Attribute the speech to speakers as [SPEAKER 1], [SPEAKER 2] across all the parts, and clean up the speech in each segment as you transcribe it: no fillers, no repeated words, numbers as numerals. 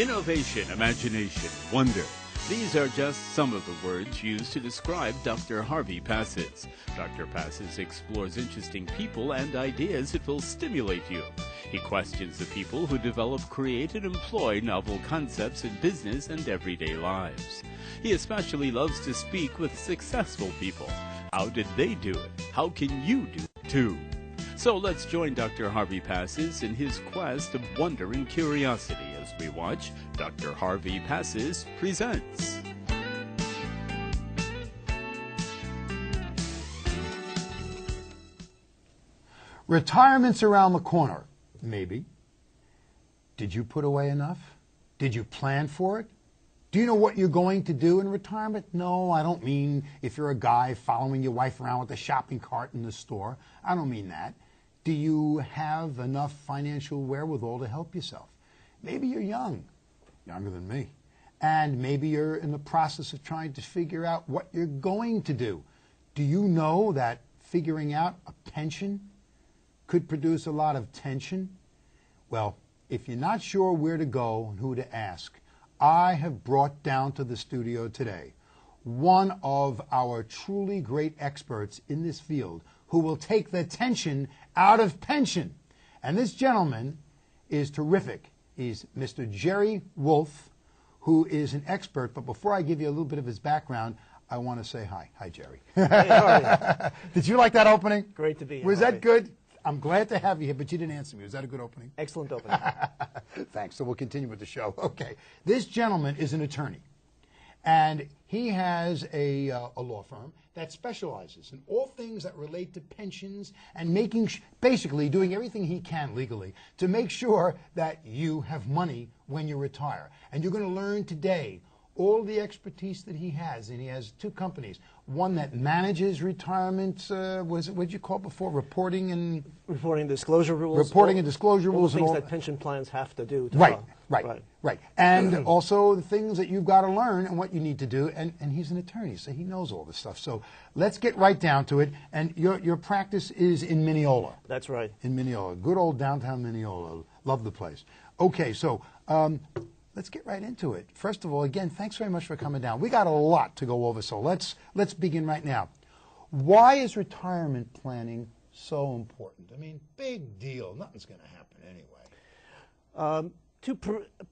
[SPEAKER 1] Innovation, imagination, wonder. These are just some of the words used to describe Dr. Harvey Passes. Dr. Passes explores interesting people and ideas that will stimulate you. He questions the people who develop, create, and employ novel concepts in business and everyday lives. He especially loves to speak with successful people. How did they do it? How can you do it too? So let's join Dr. Harvey Passes in his quest of wonder and curiosity as we watch Dr. Harvey Passes Presents.
[SPEAKER 2] Retirement's around the corner. Maybe. Did you put away enough? Did you plan for it? Do you know what you're going to do in retirement? No, I don't mean if you're a guy following your wife around with a shopping cart in the store. I don't mean that. Do you have enough financial wherewithal to help yourself? Maybe you're young, younger than me, and maybe you're in the process of trying to figure out what you're going to do. Do you know that figuring out a pension could produce a lot of tension? Well, if you're not sure where to go and who to ask, I have brought down to the studio today one of our truly great experts in this field who will take the tension out of pension. And this gentleman is terrific. He's Mr. Jerry Wolf, who is an expert. But before I give you a little bit of his background, I want to say hi. Hi, Jerry.
[SPEAKER 3] Hey, how are you?
[SPEAKER 2] Did you like that opening?
[SPEAKER 3] Great to be here.
[SPEAKER 2] Was that good? I'm glad to have you here, but you didn't answer me. Was that a good opening?
[SPEAKER 3] Excellent opening.
[SPEAKER 2] Thanks. So we'll continue with the show. Okay. This gentleman is an attorney, and he has a law firm that specializes in all things that relate to pensions and basically doing everything he can legally to make sure that you have money when you retire. And you're going to learn today all the expertise that he has, and he has two companies. One that manages retirement, what did you call it before? Reporting and
[SPEAKER 3] disclosure rules.
[SPEAKER 2] Reporting and disclosure rules.
[SPEAKER 3] All the things that pension plans have to do.
[SPEAKER 2] Right. And also the things that you've got to learn and what you need to do. And he's an attorney, so he knows all this stuff. So let's get right down to it. And your practice is in Mineola.
[SPEAKER 3] That's right.
[SPEAKER 2] In Mineola. Good old downtown Mineola. Love the place. Okay, so let's get right into it. First of all, again, thanks very much for coming down. We got a lot to go over, so let's begin right now. Why is retirement planning so important? I mean, big deal. Nothing's going to happen anyway.
[SPEAKER 3] To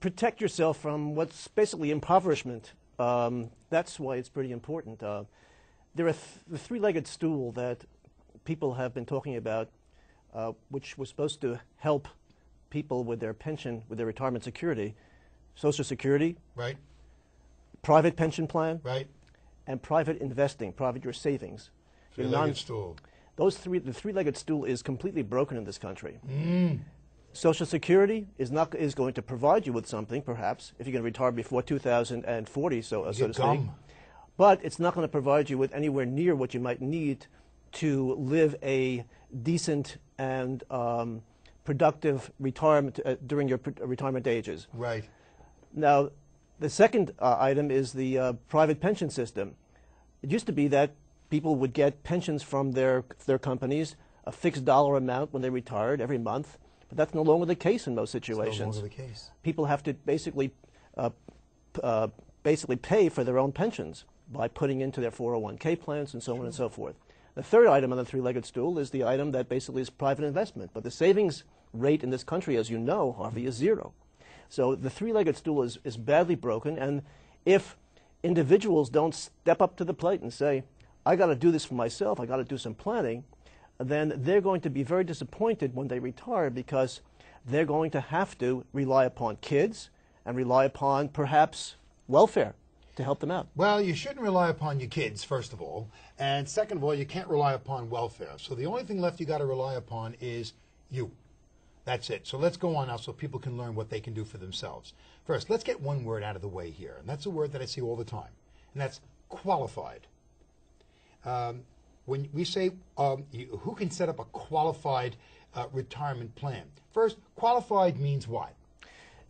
[SPEAKER 3] protect yourself from what's basically impoverishment, that's why it's pretty important. There are the three-legged stool that people have been talking about, which was supposed to help people with their pension, with their retirement security. Social Security,
[SPEAKER 2] right?
[SPEAKER 3] Private pension plan,
[SPEAKER 2] right?
[SPEAKER 3] And private investing, private your savings.
[SPEAKER 2] Three-legged stool.
[SPEAKER 3] The three-legged stool is completely broken in this country. Social Security is going to provide you with something, perhaps, if you're going to retire before 2040, so to speak. But it's not going to provide you with anywhere near what you might need to live a decent and productive retirement during your retirement ages.
[SPEAKER 2] Right.
[SPEAKER 3] Now, the second item is the private pension system. It used to be that people would get pensions from their companies, a fixed dollar amount when they retired every month, but that's no longer the case in most situations.
[SPEAKER 2] It's no longer the case.
[SPEAKER 3] People have to basically pay for their own pensions by putting into their 401k plans and so on and so forth. The third item on the three-legged stool is the item that basically is private investment, but the savings rate in this country, as you know, Harvey, is zero. So the three-legged stool is badly broken, and if individuals don't step up to the plate and say, I got to do this for myself, I got to do some planning, then they're going to be very disappointed when they retire because they're going to have to rely upon kids and rely upon perhaps welfare to help them out.
[SPEAKER 2] Well, you shouldn't rely upon your kids, first of all, and second of all, you can't rely upon welfare. So the only thing left you got to rely upon is you. That's it. So let's go on now so people can learn what they can do for themselves. First, let's get one word out of the way here, and that's a word that I see all the time, and that's qualified. When we say who can set up a qualified retirement plan, first, qualified means what?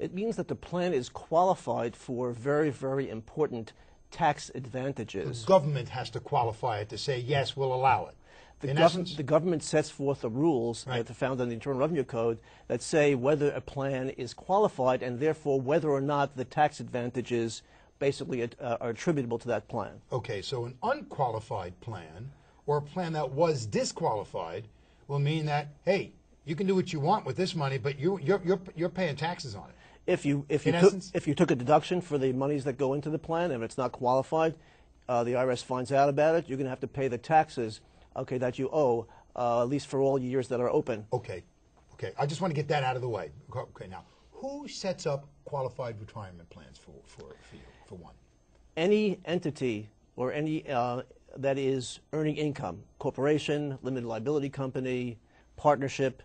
[SPEAKER 3] It means that the plan is qualified for very, very important tax advantages.
[SPEAKER 2] The government has to qualify it to say, yes, we'll allow it.
[SPEAKER 3] The government sets forth the rules
[SPEAKER 2] Right.
[SPEAKER 3] that are found in the Internal Revenue Code that say whether a plan is qualified and therefore whether or not the tax advantages basically are attributable to that plan.
[SPEAKER 2] Okay, so an unqualified plan or a plan that was disqualified will mean that, hey, you can do what you want with this money, but you're paying taxes on it.
[SPEAKER 3] If you took a deduction for the monies that go into the plan and it's not qualified, the IRS finds out about it, you're going to have to pay the taxes, okay, that you owe, at least for all years that are open.
[SPEAKER 2] Okay, okay. I just want to get that out of the way. Okay, now, who sets up qualified retirement plans for you, for one?
[SPEAKER 3] Any entity or any that is earning income, corporation, limited liability company, partnership,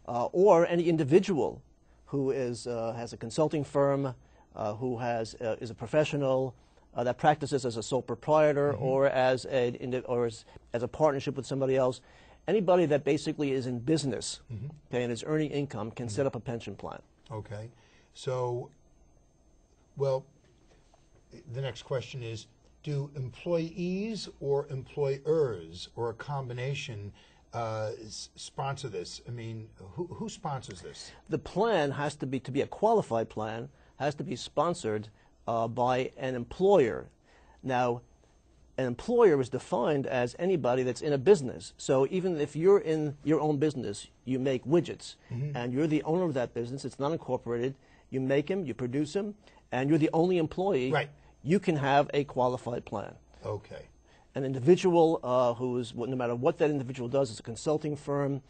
[SPEAKER 3] or any individual who has a consulting firm, who is a professional that practices as a sole proprietor or as a partnership with somebody else. Anybody that basically is in business okay, and is earning income can set up a pension plan.
[SPEAKER 2] Okay. So, well, the next question is, do employees or employers or a combination sponsor this? I mean, who sponsors this?
[SPEAKER 3] The plan has to be a qualified plan, has to be sponsored by an employer. Now, an employer is defined as anybody that's in a business. So even if you're in your own business, you make widgets, and you're the owner of that business, it's not incorporated, you make them, you produce them, and you're the only employee,
[SPEAKER 2] right.
[SPEAKER 3] You can have a qualified plan.
[SPEAKER 2] Okay.
[SPEAKER 3] An individual no matter what that individual does, as a consulting firm,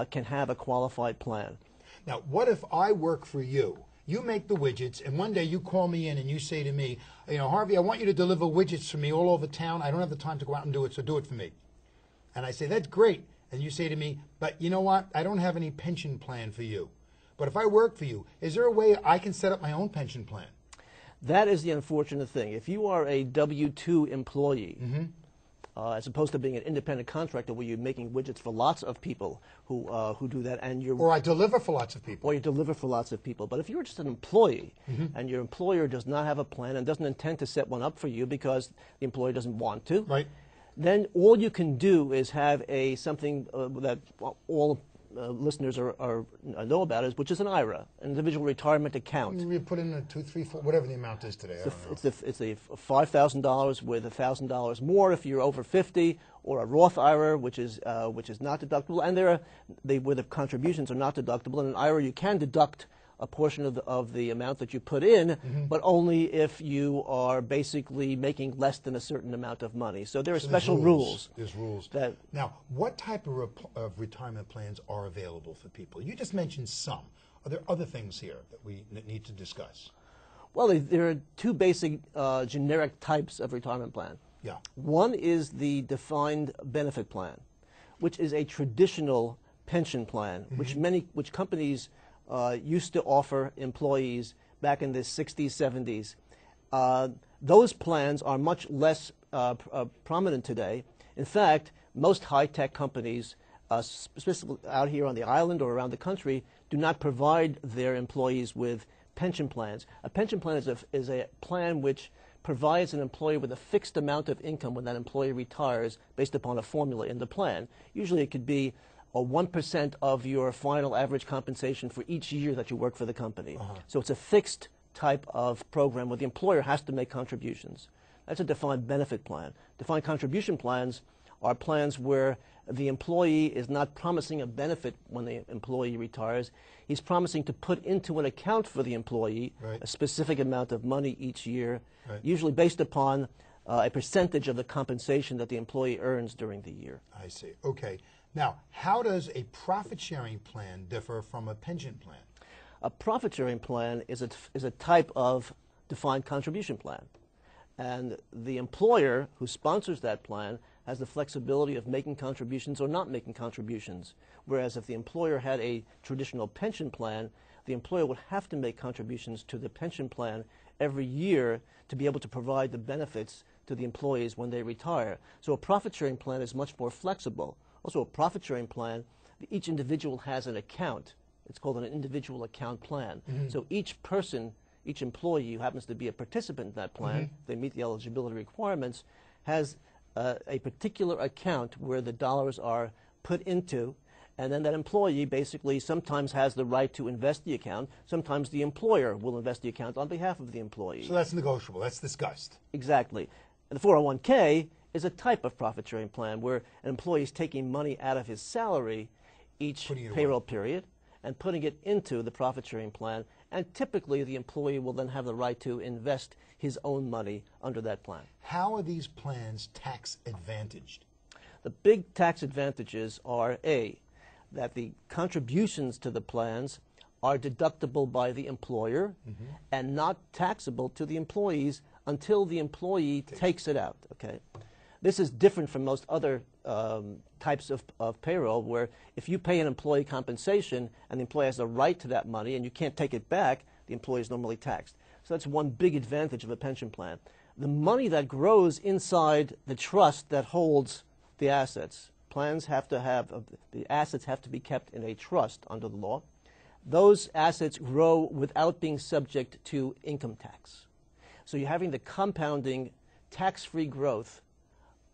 [SPEAKER 3] can have a qualified plan.
[SPEAKER 2] Now, what if I work for you? You make the widgets, and one day you call me in and you say to me, you know, Harvey, I want you to deliver widgets for me all over town. I don't have the time to go out and do it, so do it for me. And I say, that's great. And you say to me, but you know what? I don't have any pension plan for you. But if I work for you, is there a way I can set up my own pension plan?
[SPEAKER 3] That is the unfortunate thing. If you are a W-2 employee, as opposed to being an independent contractor where you're making widgets for lots of people who do that, and
[SPEAKER 2] or I deliver for lots of people.
[SPEAKER 3] Or you deliver for lots of people. But if you're just an employee and your employer does not have a plan and doesn't intend to set one up for you because the employer doesn't want to,
[SPEAKER 2] right.
[SPEAKER 3] Then all you can do is have something that all listeners know about, which is an IRA, an individual retirement account.
[SPEAKER 2] You put in a 2, 3, 4, whatever the amount is today.
[SPEAKER 3] It's a $5,000 with $1,000 more if you're over 50, or a Roth IRA, which is not deductible, and where the contributions are not deductible. In an IRA, you can deduct a portion of the amount that you put in, but only if you are basically making less than a certain amount of money. So there are special rules.
[SPEAKER 2] There's rules. Now, what type of retirement plans are available for people? You just mentioned some. Are there other things here that we need to discuss?
[SPEAKER 3] Well, there are two basic generic types of retirement plan.
[SPEAKER 2] Yeah.
[SPEAKER 3] One is the defined benefit plan, which is a traditional pension plan, which companies used to offer employees back in the 60s, 70s. Those plans are much less prominent today. In fact, most high-tech companies, specifically out here on the island or around the country, do not provide their employees with pension plans. A pension plan is a plan which provides an employee with a fixed amount of income when that employee retires based upon a formula in the plan. Usually it could be 1% of your final average compensation for each year that you work for the company. So it's a fixed type of program where the employer has to make contributions. That's a defined benefit plan. Defined contribution plans are plans where the employee is not promising a benefit when the employee retires. He's promising to put into an account for the employee a specific amount of money each year, usually based upon a percentage of the compensation that the employee earns during the year.
[SPEAKER 2] I see. Okay. Now, how does a profit-sharing plan differ from a pension plan?
[SPEAKER 3] A profit-sharing plan is a type of defined contribution plan. And the employer who sponsors that plan has the flexibility of making contributions or not making contributions. Whereas if the employer had a traditional pension plan, the employer would have to make contributions to the pension plan every year to be able to provide the benefits to the employees when they retire. So a profit-sharing plan is much more flexible. Also, a profit-sharing plan, each individual has an account. It's called an individual account plan. So each person, each employee who happens to be a participant in that plan, they meet the eligibility requirements, has a particular account where the dollars are put into, and then that employee basically sometimes has the right to invest the account. Sometimes the employer will invest the account on behalf of the employee.
[SPEAKER 2] So that's negotiable. That's discussed.
[SPEAKER 3] Exactly. And the 401k is a type of profit-sharing plan where an employee is taking money out of his salary each payroll period and putting it into the profit-sharing plan. And typically, the employee will then have the right to invest his own money under that plan.
[SPEAKER 2] How are these plans tax advantaged?
[SPEAKER 3] The big tax advantages are A, that the contributions to the plans are deductible by the employer and not taxable to the employees until the employee takes it out. Okay, this is different from most other types of payroll, where if you pay an employee compensation and the employee has a right to that money and you can't take it back, the employee is normally taxed. So that's one big advantage of a pension plan. The money that grows inside the trust that holds the assets, plans have to have, the assets have to be kept in a trust under the law. Those assets grow without being subject to income tax. So you're having the compounding tax-free growth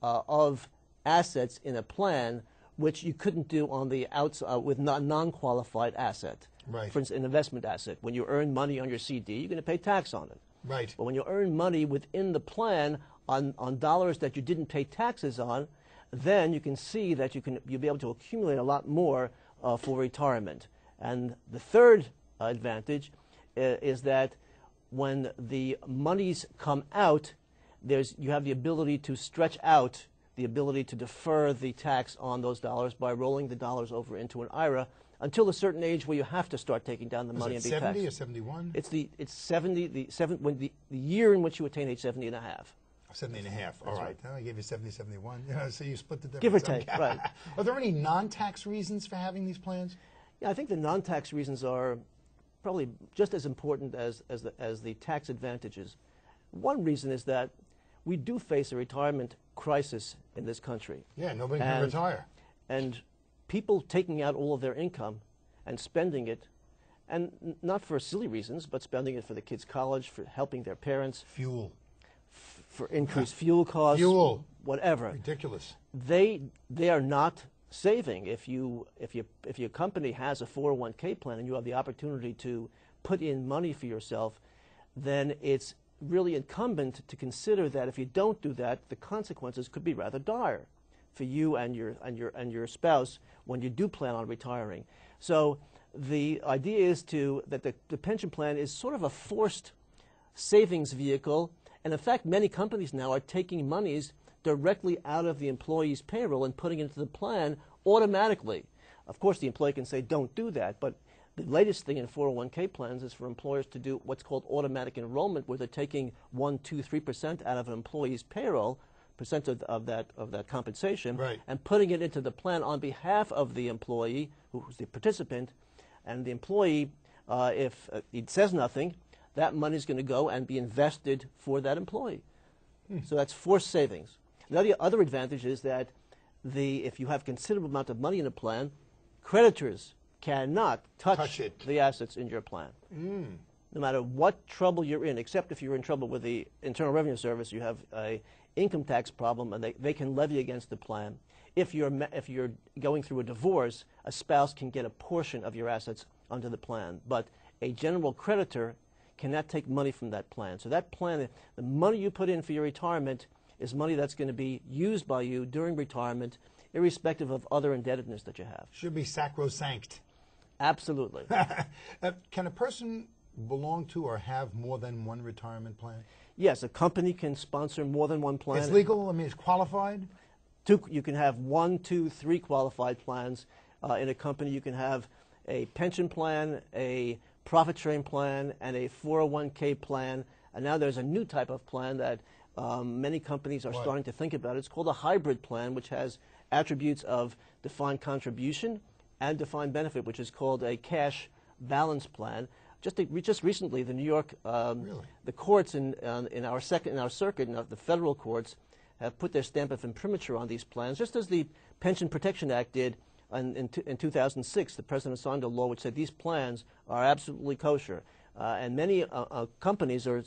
[SPEAKER 3] of assets in a plan, which you couldn't do on the outside with non-qualified asset.
[SPEAKER 2] Right.
[SPEAKER 3] For instance, an investment asset. When you earn money on your CD, you're going to pay tax on it.
[SPEAKER 2] Right.
[SPEAKER 3] But when you earn money within the plan on dollars that you didn't pay taxes on, then you can see that you'll be able to accumulate a lot more for retirement. And the third advantage is that when the monies come out, you have the ability to stretch out the ability to defer the tax on those dollars by rolling the dollars over into an IRA until a certain age where you have to start taking down the money and be taxed.
[SPEAKER 2] 70 or 71?
[SPEAKER 3] It's 70, the year in which you attain age 70 and a half.
[SPEAKER 2] 70 and a half. All right. I gave you 70, 71. So you split the difference.
[SPEAKER 3] Give or take, right.
[SPEAKER 2] Are there any non-tax reasons for having these plans?
[SPEAKER 3] Yeah, I think the non-tax reasons are probably just as important as the tax advantages. One reason is that we do face a retirement crisis in this country.
[SPEAKER 2] Yeah, nobody can retire.
[SPEAKER 3] And people taking out all of their income and spending it, and not for silly reasons, but spending it for the kids' college, for helping their parents.
[SPEAKER 2] Fuel.
[SPEAKER 3] For increased fuel costs.
[SPEAKER 2] Fuel.
[SPEAKER 3] Whatever.
[SPEAKER 2] Ridiculous.
[SPEAKER 3] They are not saving. If your company has a 401k plan and you have the opportunity to put in money for yourself, then it's really incumbent to consider that if you don't do that, the consequences could be rather dire for you and your spouse when you do plan on retiring. So the idea is that the pension plan is sort of a forced savings vehicle, and in fact many companies now are taking monies directly out of the employee's payroll and putting it into the plan automatically. Of course the employee can say don't do that, but the latest thing in 401k plans is for employers to do what's called automatic enrollment, where they're taking 1, 2, 3% out of an employee's payroll, percent of that compensation,
[SPEAKER 2] right,
[SPEAKER 3] and putting it into the plan on behalf of the employee, who's the participant. And the employee, if he says nothing, that money is going to go and be invested for that employee. So that's forced savings. The other advantage is that if you have considerable amount of money in a plan, creditors cannot touch the assets in your plan. No matter what trouble you're in, except if you're in trouble with the Internal Revenue Service, you have a income tax problem, and they can levy against the plan. If you're going through a divorce, a spouse can get a portion of your assets under the plan, but a general creditor cannot take money from that plan. So that plan, the money you put in for your retirement, is money that's going to be used by you during retirement, irrespective of other indebtedness that you have.
[SPEAKER 2] Should be sacrosanct.
[SPEAKER 3] Absolutely.
[SPEAKER 2] Can a person belong to or have more than one retirement plan?
[SPEAKER 3] Yes, a company can sponsor more than one plan.
[SPEAKER 2] It's legal? I mean, it's qualified?
[SPEAKER 3] You can have 1, 2, 3 qualified plans. In a company, you can have a pension plan, a profit-sharing plan, and a 401k plan. And now there's a new type of plan that many companies are starting to think about. It's called a hybrid plan, which has attributes of defined contribution and defined benefit, which is called a cash balance plan. Just recently, the New York, the courts in our circuit, the federal courts, have put their stamp of imprimatur on these plans, just as the Pension Protection Act did in 2006. The president signed a law which said these plans are absolutely kosher, and many companies are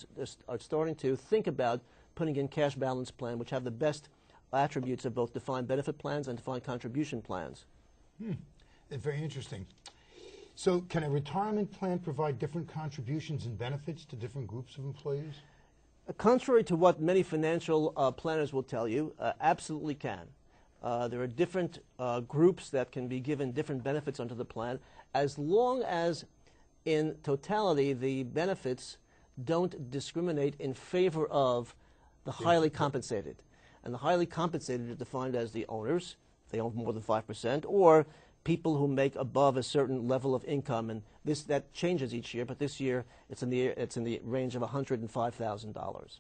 [SPEAKER 3] starting to think about putting in cash balance plan, which have the best attributes of both defined benefit plans and defined contribution plans.
[SPEAKER 2] It's very interesting. So can a retirement plan provide different contributions and benefits to different groups of employees?
[SPEAKER 3] Contrary to what many financial planners will tell you, absolutely can. There are different groups that can be given different benefits under the plan, as long as in totality the benefits don't discriminate in favor of the highly compensated. And the highly compensated are defined as the owners, if they own more than 5%, or people who make above a certain level of income, and that changes each year, but this year it's in the range of $105,000.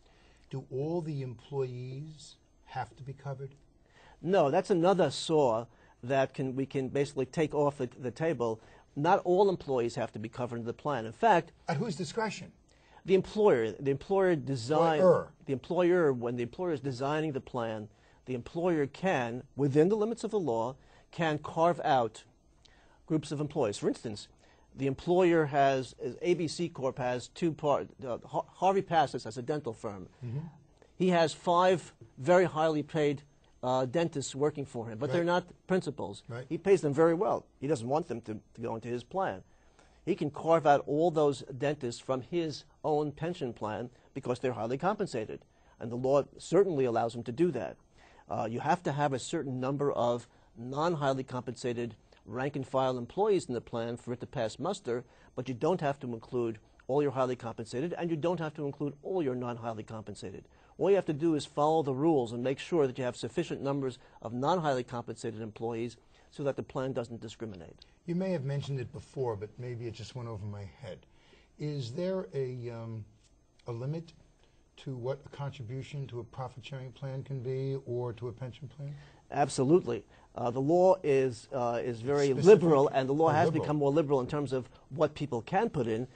[SPEAKER 2] Do all the employees have to be covered?
[SPEAKER 3] No, that's another saw that we can basically take off the table. Not all employees have to be covered in the plan. In fact,
[SPEAKER 2] at whose discretion?
[SPEAKER 3] The employer. The employer when the employer is designing the plan, the employer can, within the limits of the law, can carve out groups of employees. For instance, the employer has, ABC Corp has two parts. Harvey Passes has a dental firm. He has 5 very highly paid dentists working for him, but they're not principals. He pays them very well. He doesn't want them to go into his plan. He can carve out all those dentists from his own pension plan because they're highly compensated, and the law certainly allows him to do that. You have to have a certain number of non-highly compensated rank-and-file employees in the plan for it to pass muster, but you don't have to include all your highly compensated, and you don't have to include all your non-highly compensated. All you have to do is follow the rules and make sure that you have sufficient numbers of non-highly compensated employees so that the plan doesn't discriminate.
[SPEAKER 2] You may have mentioned it before, but maybe it just went over my head. Is there a limit to what a contribution to a profit-sharing plan can be or to a pension plan?
[SPEAKER 3] Absolutely. The law is very liberal, and the law has become more liberal in terms of what people can put in.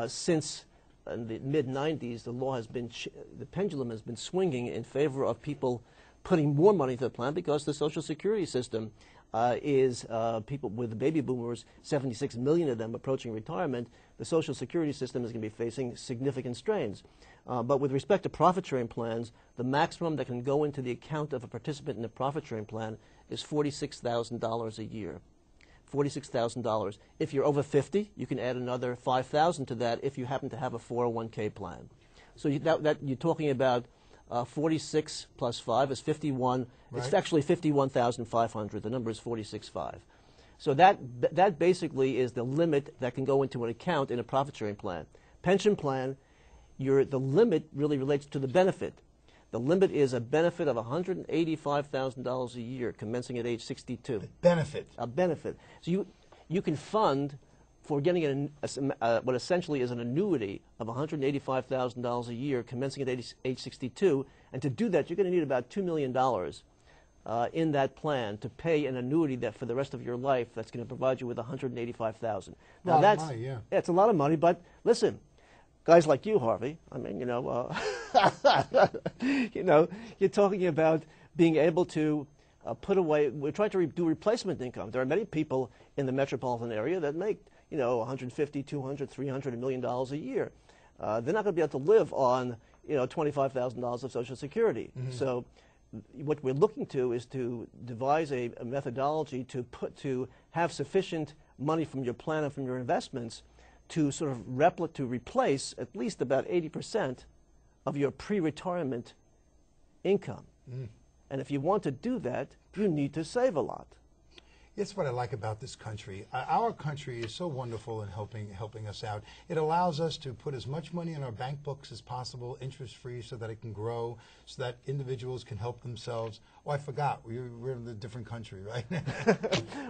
[SPEAKER 3] Since the mid-'90s, the pendulum has been swinging in favor of people putting more money into the plan because the Social Security system is people with the baby boomers, 76 million of them approaching retirement. The Social Security system is going to be facing significant strains. But with respect to profit-sharing plans, the maximum that can go into the account of a participant in a profit-sharing plan is $46,000 a year. $46,000. If you're over 50, you can add another $5,000 to that if you happen to have a 401k plan. So you're talking about 46 plus 5 is 51. Right. It's actually 51,500. The number is 46.5. So that basically is the limit that can go into an account in a profit-sharing plan. Pension plan, the limit really relates to the benefit. The limit is a benefit of $185,000 a year, commencing at age 62.
[SPEAKER 2] A benefit.
[SPEAKER 3] A benefit. So you can fund for getting what essentially is an annuity of $185,000 a year, commencing at age 62. And to do that, you're going to need about $2 million in that plan to pay an annuity that for the rest of your life that's going to provide you with $185,000. Now that's
[SPEAKER 2] money, yeah.
[SPEAKER 3] It's a lot of money, but listen, guys like you, Harvey, I mean, you're talking about being able to put away. We're trying to do replacement income. There are many people in the metropolitan area that make, $150, $200, $300, $1 million a year. They're not going to be able to live on, $25,000 of Social Security. So what we're looking to is to devise a methodology to have sufficient money from your plan and from your investments to sort of to replace at least about 80% of your pre-retirement income. And if you want to do that, you need to save a lot.
[SPEAKER 2] That's what I like about this country. Our country is so wonderful in helping us out. It allows us to put as much money in our bank books as possible, interest-free, so that it can grow, so that individuals can help themselves. Oh, I forgot. We're in a different country, right?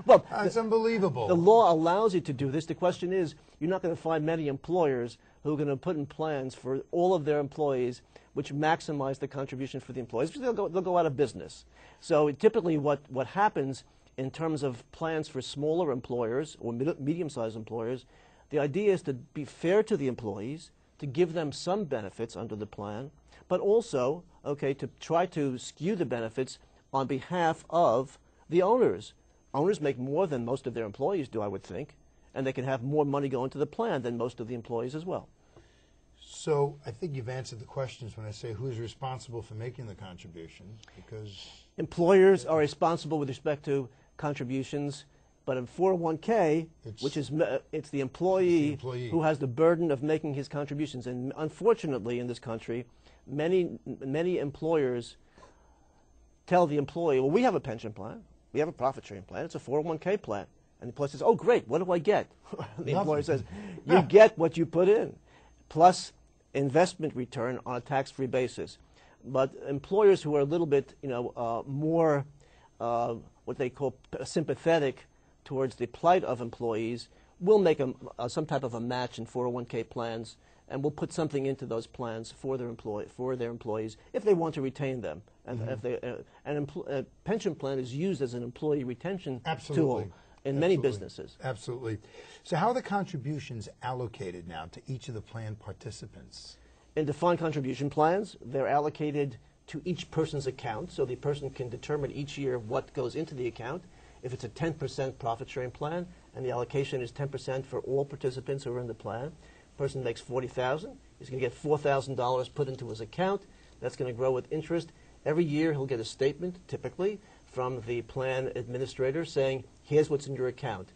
[SPEAKER 3] Well,
[SPEAKER 2] it's unbelievable.
[SPEAKER 3] The law allows you to do this. The question is, you're not going to find many employers who are going to put in plans for all of their employees which maximize the contribution for the employees, because they'll go out of business. So typically what happens in terms of plans for smaller employers or medium-sized employers, the idea is to be fair to the employees, to give them some benefits under the plan, but also, to try to skew the benefits on behalf of the owners. Owners make more than most of their employees do, I would think, and they can have more money go into the plan than most of the employees as well.
[SPEAKER 2] So I think you've answered the questions when I say who's responsible for making the contributions, because
[SPEAKER 3] Employers are responsible with respect to contributions, but in 401k, it's the employee who has the burden of making his contributions. And unfortunately, in this country, many employers tell the employee, well, we have a pension plan, we have a profit sharing plan, it's a 401k plan. And the employer says, oh, great, what do I get? The employer says, you get what you put in, plus investment return on a tax-free basis. But employers who are a little bit, more what they call sympathetic towards the plight of employees will make some type of a match in 401k plans, and will put something into those plans for their employees if they want to retain them. And a pension plan is used as an employee retention tool in many businesses.
[SPEAKER 2] Absolutely. So how are the contributions allocated now to each of the plan participants?
[SPEAKER 3] In defined contribution plans, they're allocated to each person's account, so the person can determine each year what goes into the account. If it's a 10% profit sharing plan, and the allocation is 10% for all participants who are in the plan, person makes $40,000, he's going to get $4,000 put into his account. That's going to grow with interest. Every year he'll get a statement, typically, from the plan administrator saying, here's what's in your account.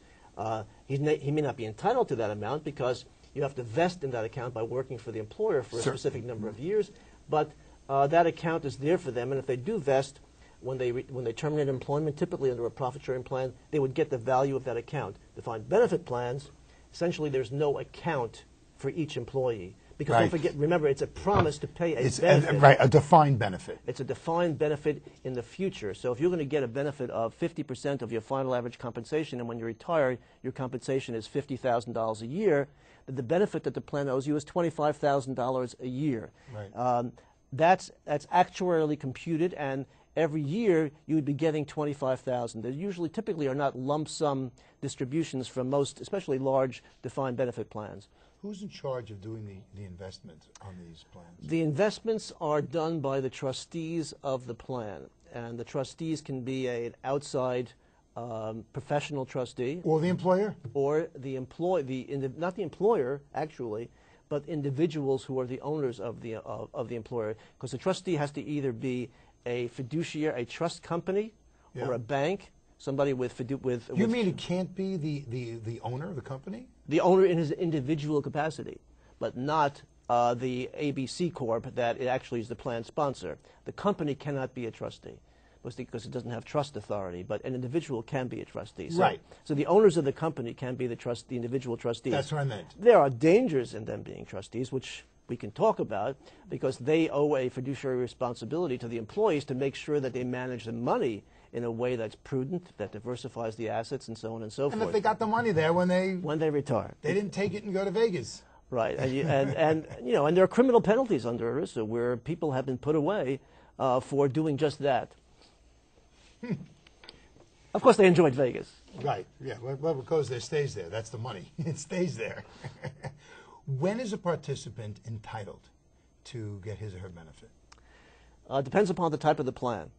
[SPEAKER 3] He may not be entitled to that amount because you have to vest in that account by working for the employer for a specific number of years, but that account is there for them, and if they do vest, when they terminate employment, typically under a profit-sharing plan, they would get the value of that account. Defined benefit plans, essentially there's no account for each employee. Because don't forget, remember, it's a promise to pay a benefit.
[SPEAKER 2] A defined benefit.
[SPEAKER 3] It's a defined benefit in the future. So if you're going to get a benefit of 50% of your final average compensation, and when you retire, your compensation is $50,000 a year, the benefit that the plan owes you is $25,000 a year.
[SPEAKER 2] Right.
[SPEAKER 3] That's actuarially computed, and every year you would be getting $25,000. They typically are not lump sum distributions from most, especially large defined benefit plans.
[SPEAKER 2] Who's in charge of doing the investment on these plans?
[SPEAKER 3] The investments are done by the trustees of the plan, and the trustees can be an outside professional trustee,
[SPEAKER 2] or the employer,
[SPEAKER 3] or the not the employer actually, but individuals who are the owners of the employer. Because the trustee has to either be a fiduciary, a trust company, or a bank, somebody with.
[SPEAKER 2] You mean it can't be the owner of the company?
[SPEAKER 3] The owner in his individual capacity, but not the ABC Corp that it actually is the plan sponsor. The company cannot be a trustee because it doesn't have trust authority, but an individual can be a trustee. So,
[SPEAKER 2] right.
[SPEAKER 3] So the owners of the company can be the individual trustees.
[SPEAKER 2] That's what I meant.
[SPEAKER 3] There are dangers in them being trustees, which we can talk about, because they owe a fiduciary responsibility to the employees to make sure that they manage the money in a way that's prudent, that diversifies the assets, and so on and so forth.
[SPEAKER 2] And if they got the money there when they
[SPEAKER 3] retire,
[SPEAKER 2] they didn't take it and go to Vegas.
[SPEAKER 3] Right, and there are criminal penalties under ERISA where people have been put away for doing just that. Of course, they enjoyed Vegas.
[SPEAKER 2] Right. Yeah. Well, because it stays there. That's the money. It stays there. When is a participant entitled to get his or her benefit?
[SPEAKER 3] Depends upon the type of the plan.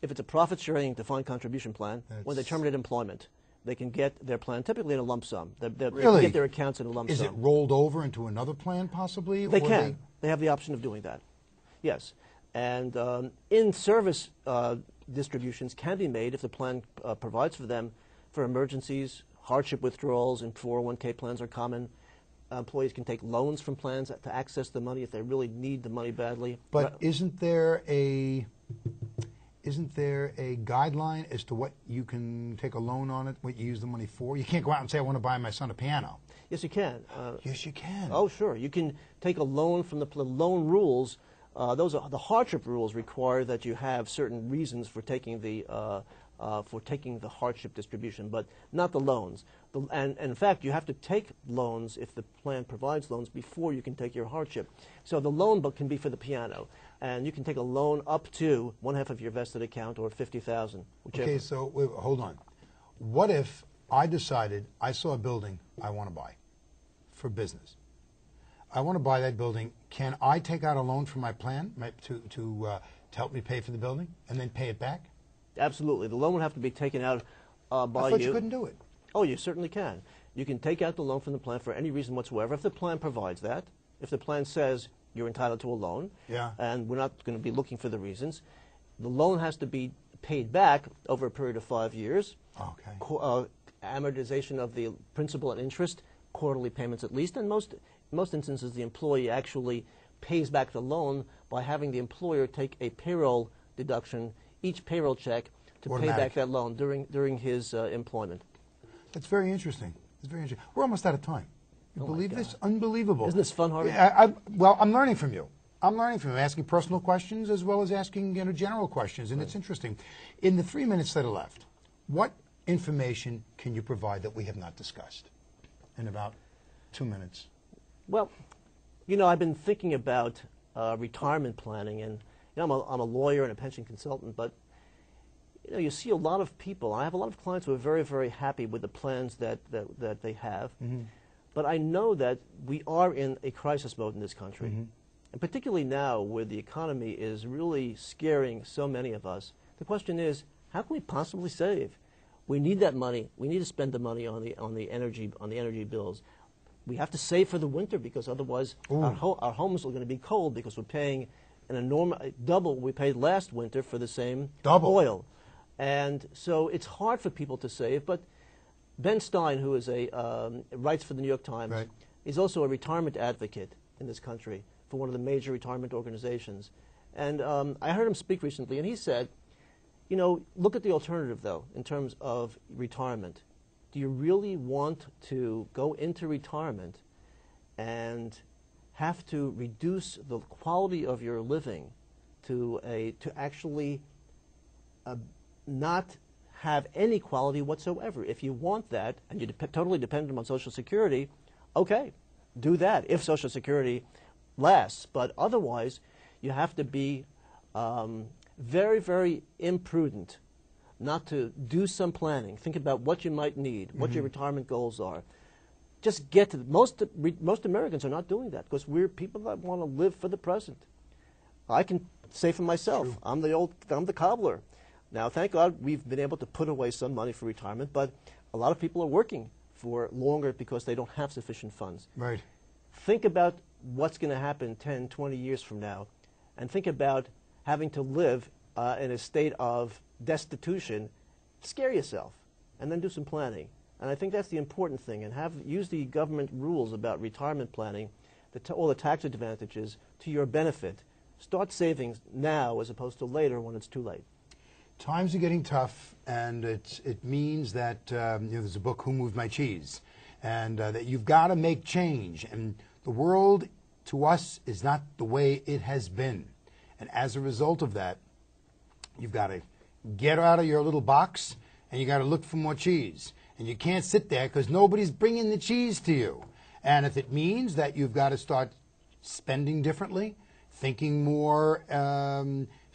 [SPEAKER 3] If it's a profit-sharing defined contribution plan, when they terminate employment, they can get their plan typically in a lump sum. They can get their accounts in a lump sum.
[SPEAKER 2] Is it rolled over into another plan possibly?
[SPEAKER 3] They can. They have the option of doing that. Yes. And in-service distributions can be made if the plan provides for them for emergencies. Hardship withdrawals in 401k plans are common. Employees can take loans from plans to access the money if they really need the money badly.
[SPEAKER 2] But isn't there a guideline as to what you can take a loan on it, what you use the money for? You can't go out and say, I want to buy my son a piano.
[SPEAKER 3] Yes, you can.
[SPEAKER 2] Yes, you can.
[SPEAKER 3] Oh, sure. You can take a loan from the loan rules. Those are the hardship rules require that you have certain reasons for taking the hardship distribution, but not the loans. And in fact, you have to take loans if the plan provides loans before you can take your hardship. So the loan book can be for the piano, and you can take a loan up to 1/2 of your vested account or $50,000, whichever.
[SPEAKER 2] Okay, so wait, hold on. What if I decided I saw a building I want to buy for business? I want to buy that building. Can I take out a loan from my plan to help me pay for the building and then pay it back?
[SPEAKER 3] Absolutely. The loan would have to be taken out by you.
[SPEAKER 2] I thought you couldn't do it.
[SPEAKER 3] Oh, you certainly can. You can take out the loan from the plan for any reason whatsoever. If the plan provides that, if the plan says you're entitled to a loan, and we're not going to be looking for the reasons, the loan has to be paid back over a period of 5 years.
[SPEAKER 2] Okay.
[SPEAKER 3] Amortization of the principal and interest, quarterly payments at least, and most instances the employee actually pays back the loan by having the employer take a payroll deduction, each payroll check, to pay back that loan during his employment.
[SPEAKER 2] That's very interesting. It's very interesting. We're almost out of time. You believe this? Unbelievable.
[SPEAKER 3] Isn't this fun, Harvey?
[SPEAKER 2] Well, I'm learning from you. I'm learning from you, asking personal questions as well as asking general questions, and it's interesting. In the 3 minutes that are left, what information can you provide that we have not discussed in about 2 minutes?
[SPEAKER 3] Well, I've been thinking about retirement planning, and I'm a lawyer and a pension consultant, but you see a lot of people. I have a lot of clients who are very, very happy with the plans that they have. Mm-hmm. But I know that we are in a crisis mode in this country. Mm-hmm. And particularly now where the economy is really scaring so many of us, the question is, how can we possibly save? We need that money. We need to spend the money on the energy bills. We have to save for the winter because otherwise our homes are going to be cold because we're paying an enormous double we paid last winter for the same oil. And so it's hard for people to save. But Ben Stein, who is writes for the New York Times, right, is also a retirement advocate in this country for one of the major retirement organizations. And I heard him speak recently, and he said, look at the alternative, though, in terms of retirement. Do you really want to go into retirement and have to reduce the quality of your living to actually not have any quality whatsoever? If you want that, and you're totally dependent on Social Security, okay, do that if Social Security lasts. But otherwise, you have to be very, very imprudent not to do some planning. Think about what you might need, what your retirement goals are. Just get to most Americans are not doing that because we're people that want to live for the present. I can say for myself, true, I'm the cobbler. Now, thank God we've been able to put away some money for retirement, but a lot of people are working for longer because they don't have sufficient funds.
[SPEAKER 2] Right.
[SPEAKER 3] Think about what's going to happen 10, 20 years from now, and think about having to live in a state of destitution. Scare yourself, and then do some planning. And I think that's the important thing, and use the government rules about retirement planning, all the tax advantages, to your benefit. Start saving now as opposed to later when it's too late.
[SPEAKER 2] Times are getting tough, and it means that there's a book, Who Moved My Cheese, and that you've got to make change. And the world, to us, is not the way it has been. And as a result of that, you've got to get out of your little box, and you got to look for more cheese. And you can't sit there because nobody's bringing the cheese to you. And if it means that you've got to start spending differently, thinking more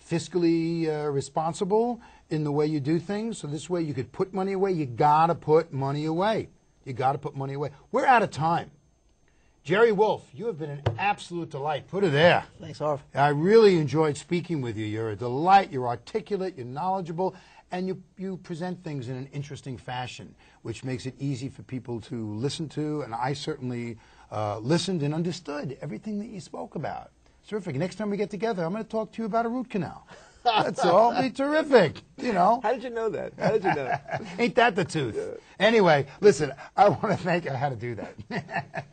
[SPEAKER 2] fiscally responsible in the way you do things, so this way you could put money away, you got to put money away. You got to put money away. We're out of time. Jerry Wolf, you have been an absolute delight. Put it there.
[SPEAKER 3] Thanks, Harv.
[SPEAKER 2] I really enjoyed speaking with you. You're a delight. You're articulate. You're knowledgeable. And you present things in an interesting fashion, which makes it easy for people to listen to. And I certainly listened and understood everything that you spoke about. It's terrific. Next time we get together, I'm going to talk to you about a root canal. That's all. It'll be terrific,
[SPEAKER 3] How did you know that? How did you know?
[SPEAKER 2] Ain't that the tooth? Yeah. Anyway, listen, I want to thank you. I had to do that.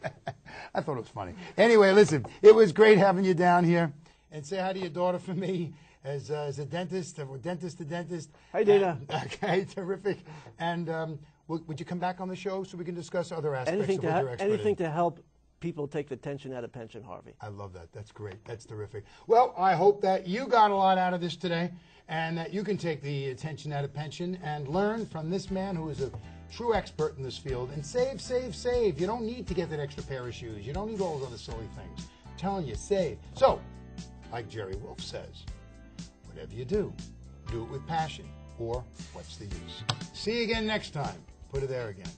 [SPEAKER 2] I thought it was funny. Anyway, listen, it was great having you down here. And say hi to your daughter for me as a dentist, or dentist to dentist.
[SPEAKER 3] Hi, Dana.
[SPEAKER 2] Okay, terrific. And would you come back on the show so we can discuss other aspects of what you're expert in?
[SPEAKER 3] Anything to help people take the tension out of pension, Harvey.
[SPEAKER 2] I love that. That's great. That's terrific. Well, I hope that you got a lot out of this today and that you can take the tension out of pension and learn from this man who is a true expert in this field. And save, save, save. You don't need to get that extra pair of shoes. You don't need all those other silly things. I'm telling you, save. So, like Jerry Wolf says, whatever you do it with passion, or what's the use? See you again next time. Put it there again.